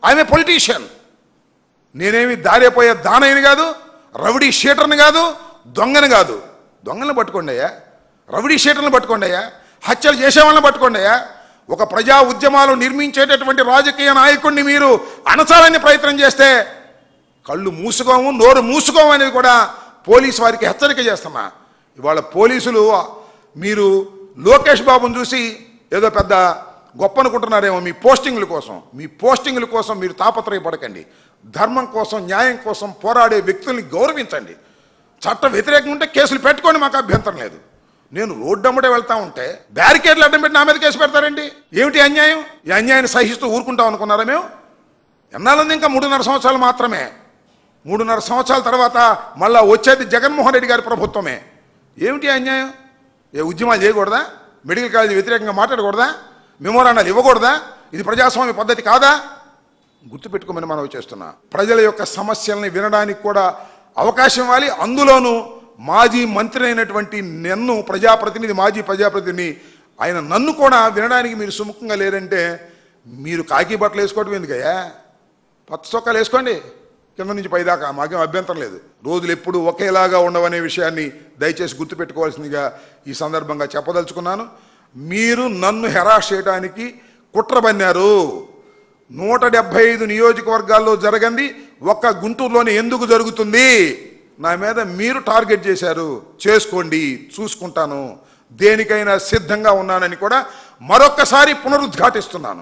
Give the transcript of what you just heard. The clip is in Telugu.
I'm a politician. నేనేమి దారిపోయే దానయ్యని కాదు, రౌడీ షీటర్ని కాదు, దొంగని కాదు. దొంగలను పట్టుకోండి అయ్యా, రౌడీ షీటర్లను పట్టుకోండి అయ్యా, హత్యలు చేసేవాళ్ళని పట్టుకోండి అయ్యా. ఒక ప్రజా ఉద్యమాలు నిర్మించేటటువంటి రాజకీయ నాయకుడిని మీరు అణచాలని ప్రయత్నం చేస్తే కళ్ళు మూసుకోము, నోరు మూసుకోము అనేది కూడా పోలీసు వారికి హెచ్చరిక చేస్తున్నా. ఇవాళ పోలీసులు మీరు లోకేష్ బాబుని చూసి ఏదో పెద్ద గొప్ప అనుకుంటున్నారేమో. మీ పోస్టింగ్ల కోసం మీరు తాపత్రయపడకండి. ధర్మం కోసం, న్యాయం కోసం పోరాడే వ్యక్తుల్ని గౌరవించండి. చట్ట వ్యతిరేకం ఉంటే కేసులు పెట్టుకోండి, మాకు అభ్యంతరం లేదు. నేను రోడ్డు అమ్మటే వెళ్తా ఉంటే బ్యారికేడ్లు అడ్డం పెట్టి నా మీద కేసు పెడతారండి. ఏమిటి అన్యాయం? ఈ అన్యాయాన్ని సహిస్తూ ఊరుకుంటాం అనుకున్నారా మేము? ఎన్నాళ్ళంది? ఇంకా 3.5 సంవత్సరాలు మాత్రమే. 3.5 సంవత్సరాల తర్వాత మళ్ళా వచ్చేది జగన్మోహన్ రెడ్డి గారి ప్రభుత్వమే. ఏమిటి అన్యాయం? ఏ ఉద్యమాలు చేయకూడదా? మెడికల్ కాలేజీ వ్యతిరేకంగా మాట్లాడకూడదా? మెమోరాండాలు ఇవ్వకూడదా? ఇది ప్రజాస్వామ్య పద్ధతి కాదా? గుర్తుపెట్టుకోమని మనం చేస్తున్నా. ప్రజల యొక్క సమస్యల్ని వినడానికి కూడా అవకాశం ఇవ్వాలి. అందులోనూ మాజీ మంత్రి అయినటువంటి నన్ను, మాజీ ప్రజాప్రతినిధిని ఆయన నన్ను కూడా వినడానికి మీరు సుముఖంగా లేరంటే మీరు కాకి బట్టలు వేసుకోవడం ఎందుకయ్యా? పచ్చ చొక్కాలు వేసుకోండి కింద నుంచి పైదాకా, మాకేం అభ్యంతరం లేదు. రోజులు ఎప్పుడు ఒకేలాగా ఉండవనే విషయాన్ని దయచేసి గుర్తుపెట్టుకోవాల్సిందిగా ఈ సందర్భంగా చెప్పదలుచుకున్నాను. మీరు నన్ను హెరాస్ చేయడానికి కుట్ర పన్నారు. 175 నియోజకవర్గాల్లో జరగంది ఒక్క గుంటూరులోనే ఎందుకు జరుగుతుంది? నా మీద మీరు టార్గెట్ చేశారు. చేసుకోండి, చూసుకుంటాను. దేనికైనా సిద్ధంగా ఉన్నానని కూడా మరొక్కసారి పునరుద్ఘాటిస్తున్నాను.